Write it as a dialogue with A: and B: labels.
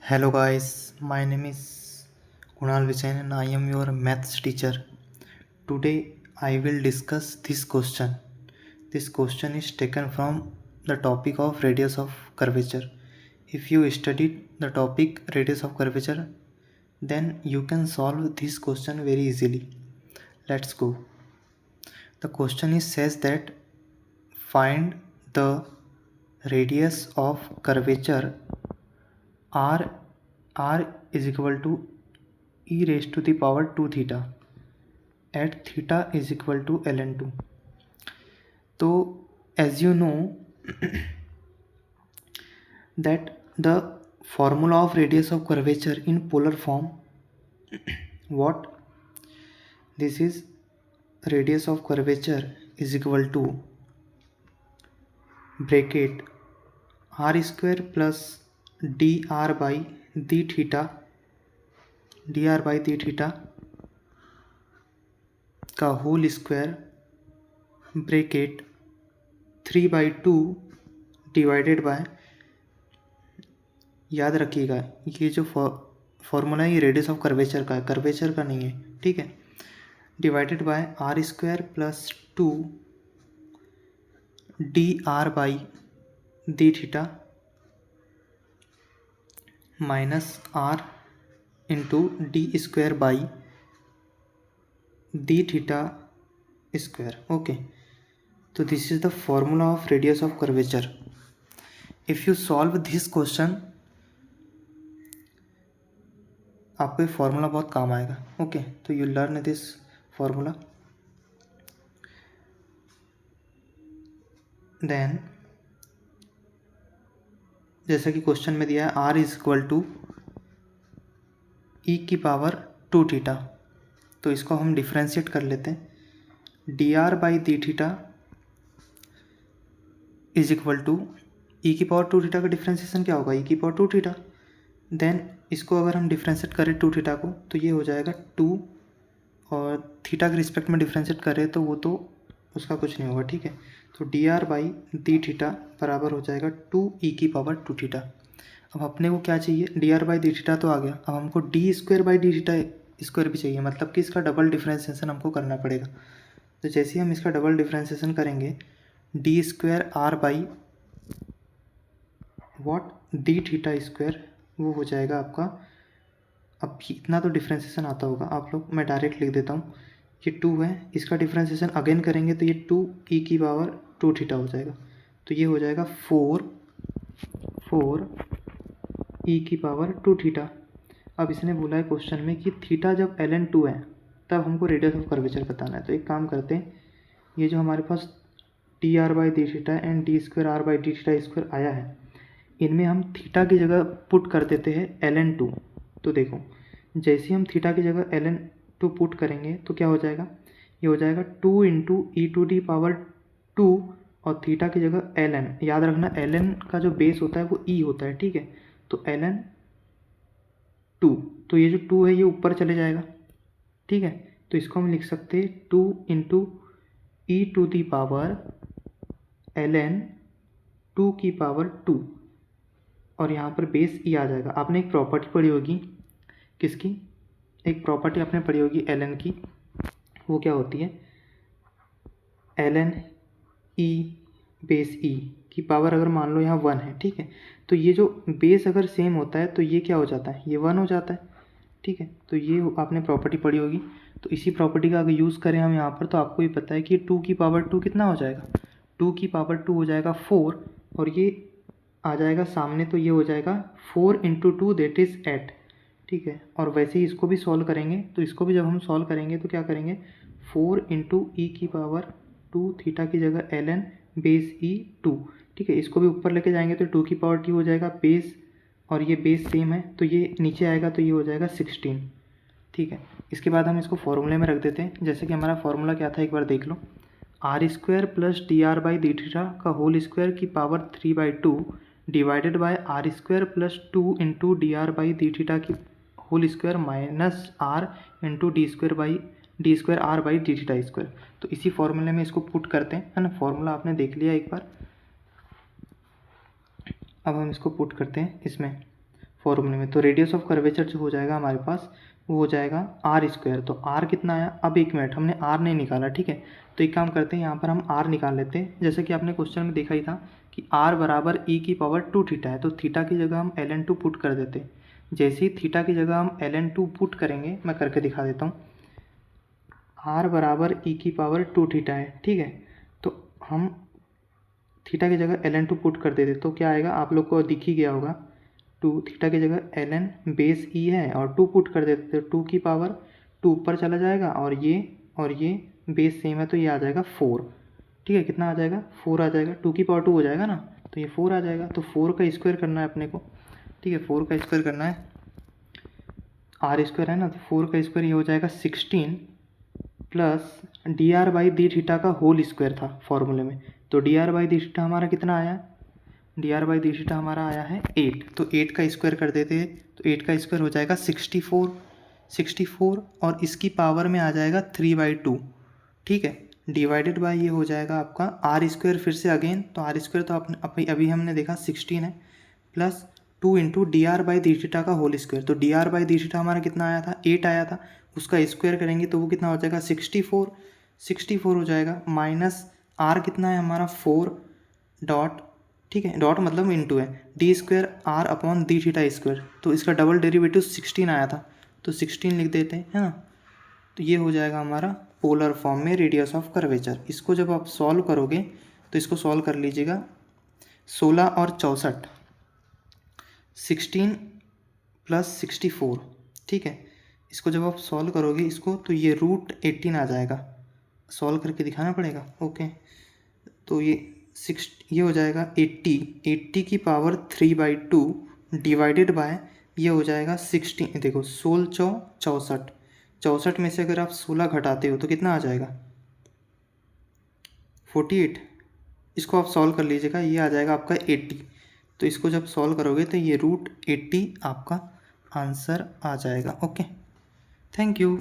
A: Hello guys, my name is Kunal Vijayan and I am your maths teacher. Today I will discuss this question. This question is taken from the topic of radius of curvature. If you studied the topic radius of curvature, then you can solve this question very easily. Let's go. The question is says that find the radius of curvature r is equal to e raised to the power 2 theta at theta is equal to ln2. So as you know that the formula of radius of curvature in polar form, what this is, radius of curvature is equal to bracket r square plus dr by d theta का whole square bracket 3/2 divided by, याद रखिएगा ये जो formula है ये radius of curvature का है, curvature का नहीं है, ठीक है। Divided by r square plus 2 d r by d theta minus r into d square by d theta square. Okay, तो this is the formula of radius of curvature. If you solve this question आपको ये formula बहुत काम आएगा। Okay, तो you learn this formula, then जैसा कि question में दिया है r is equal to e की पावर 2 थीटा, तो इसको हम डिफ्रेंशिएट कर लेते हैं। D r by d theta is equal to e की पावर 2 थीटा का डिफ्रेंशिएशन क्या होगा, ई की पावर 2 थीटा। देन इसको अगर हम डिफ्रेंशिएट करें 2 थीटा को तो ये हो जाएगा 2, और थीटा के रिस्पेक्ट में डिफ्रेंशिएट करें तो वो तो उसका कुछ नहीं होगा, ठीक है। तो D r by d theta बराबर हो जाएगा 2 ई की पावर 2 थीटा। अब अपने को क्या चाहिए, D r by d theta तो आ गया, अब हमको D square by d theta square भी चाहिए, मतलब कि इसका डबल डिफ्रेंशिएशन हमको करना पड़ेगा। तो जैसे ही हम इसका डबल डिफ्रेंशिएशन करेंगे d square r by what d theta square, वो हो जाएगा आपका, अब इतना तो डिफ्रेंशिएशन आता होगा आप लोग, मैं डायरेक्ट लिख देता हूँ। ये 2 है, इसका डिफ्रेंशिएशन अगेन करेंगे तो ये 2 ई की पावर 2 थीटा हो जाएगा, तो ये हो जाएगा 4 ई की पावर 2 थीटा। अब इसने बोला है क्वेश्चन में कि थीटा जब ln2 है तब हमको रेडियस ऑफ कर्वेचर बताना है। तो एक काम करते हैं, ये जो हमारे पास d r by d theta and d square r by d theta square आया है, इनमें हम थीटा की जगह पुट कर देते हैं ln2। तो देखो जैसे ही हम थीटा की जगह ln2 पुट करेंगे तो क्या हो जाएगा, ये हो जाएगा 2 into e to the power 2 और थीटा की जगह ln, याद रखना ln का जो बेस होता है वो e होता है, ठीक है। तो ln2, तो ये जो 2 है ये ऊपर चले जाएगा, ठीक है। तो इसको हम लिख सकते हैं 2 into e to the power ln 2 की पावर 2, और यहाँ पर बेस ई आ जाएगा। आपने एक प्रॉपर्टी पढ़ी होगी, किसकी, एक प्रॉपर्टी आपने पढ़ी होगी ln की, वो क्या होती है, ln ई बेस ई की पावर अगर मान लो यहाँ 1 है, ठीक है, तो ये जो बेस अगर सेम होता है तो ये क्या हो जाता है, ये 1 हो जाता है, ठीक है। तो ये आपने प्रॉपर्टी पढ़ी होगी, तो इसी प्रॉपर्टी का अगर यूज़ करें हम यहाँ पर तो आपको ये पता है कि 2 की पावर 2 कितना हो जाएगा, 2 की पावर 2 हो जाएगा 4, और ये आ जाएगा सामने तो ये हो जाएगा 4 इंटू 2 दैट इज़ 8, ठीक है। और वैसे ही इसको भी सॉल्व करेंगे, तो इसको भी जब हम सॉल्व करेंगे तो क्या करेंगे, 4 इंटू ई की पावर 2 थीटा की जगह ln बेस ई 2, ठीक है। इसको भी ऊपर लेके जाएंगे तो 2 की पावर t हो जाएगा बेस, और ये बेस सेम है तो ये नीचे आएगा तो ये हो जाएगा 16, ठीक है। इसके बाद हम इसको फॉर्मूले में रख देते हैं। जैसे कि हमारा फॉर्मूला क्या था एक बार देख लो, r square plus d r by d theta का होल स्क्वायर की power 3/2 divided by r square plus 2 into d r by d theta की whole square minus r into d square r by d theta square. तो इसी फॉर्मूले में इसको put करते हैं, है ना। फॉर्मूला आपने देख लिया एक बार, अब हम इसको पुट करते हैं इसमें। फॉर्मूले में। तो रेडियस ऑफ कर्वेचर जो हो जाएगा हमारे पास वो हो जाएगा आर स्क्वायर। तो आर कितना आया, अब 1 मिनट हमने आर नहीं निकाला, ठीक है। तो एक काम करते हैं, यहाँ पर हम आर निकाल लेते हैं। जैसे कि आपने क्वेश्चन में देखा ही था कि आर बराबर ई की पावर 2 थीटा है, तो थीटा की जगह हम ln2 पुट कर देते हैं। जैसे ही थीटा की जगह हम ln2 पुट करेंगे, मैं करके दिखा देता हूँ। आर बराबर ई की पावर 2 थीटा है, ठीक है। तो हम थीटा की जगह ln2 पुट कर देते तो क्या आएगा, आप लोग को दिख ही गया होगा। 2 थीटा की जगह ln बेस ई है और 2 पुट कर देते तो 2 की पावर 2 ऊपर चला जाएगा और ये बेस सेम है तो ये आ जाएगा 4, ठीक है। कितना आ जाएगा, 4 आ जाएगा। 2 की पावर 2 हो जाएगा ना, तो ये 4 आ जाएगा। तो 4 का स्क्वायर करना है अपने को, ठीक है। 4 का स्क्वायर करना है, आर स्क्वायर है ना, तो 4 का स्क्वायर ये हो जाएगा 16 plus d r by d theta का होल स्क्वायर था फॉर्मूले में। तो D r by d theta हमारा कितना आया, D r by d theta हमारा आया है 8। तो 8 का स्क्वायर कर देते हैं, तो 8 का स्क्वायर हो जाएगा 64 और इसकी पावर में आ जाएगा 3/2, ठीक है। डिवाइडेड बाय ये हो जाएगा आपका आर स्क्वायर, फिर से अगेन, तो आर स्क्वायर तो आपने अभी हमने देखा 16 है, plus 2 into d r by d theta का होल स्क्वायर। तो D r by d theta हमारा कितना आया था, 8 आया था, उसका स्क्वायर करेंगे तो वो कितना हो जाएगा 64 हो जाएगा, माइनस आर कितना है हमारा 4 डॉट, ठीक है, डॉट मतलब इंटू है, d square r upon d theta square. तो इसका डबल डेरिवेटिव 16 आया था, तो 16 लिख देते हैं, है ना। तो ये हो जाएगा हमारा पोलर फॉर्म में रेडियस ऑफ कर्वेचर। इसको जब आप सॉल्व करोगे तो इसको सॉल्व कर लीजिएगा, 16 और 64, 16 प्लस 64, ठीक है। इसको जब आप सॉल्व करोगे इसको तो ये √18 आ जाएगा, सॉल्व करके दिखाना पड़ेगा, ओके। तो ये हो जाएगा 80 की पावर 3/2 डिवाइडेड बाय ये हो जाएगा 16, देखो 16 64, 64 में से अगर आप 16 घटाते हो तो कितना आ जाएगा 48। इसको आप सॉल्व कर लीजिएगा, ये आ जाएगा आपका 80। तो इसको जब सॉल्व करोगे तो ये √80 आपका आंसर आ जाएगा, ओके। Thank you.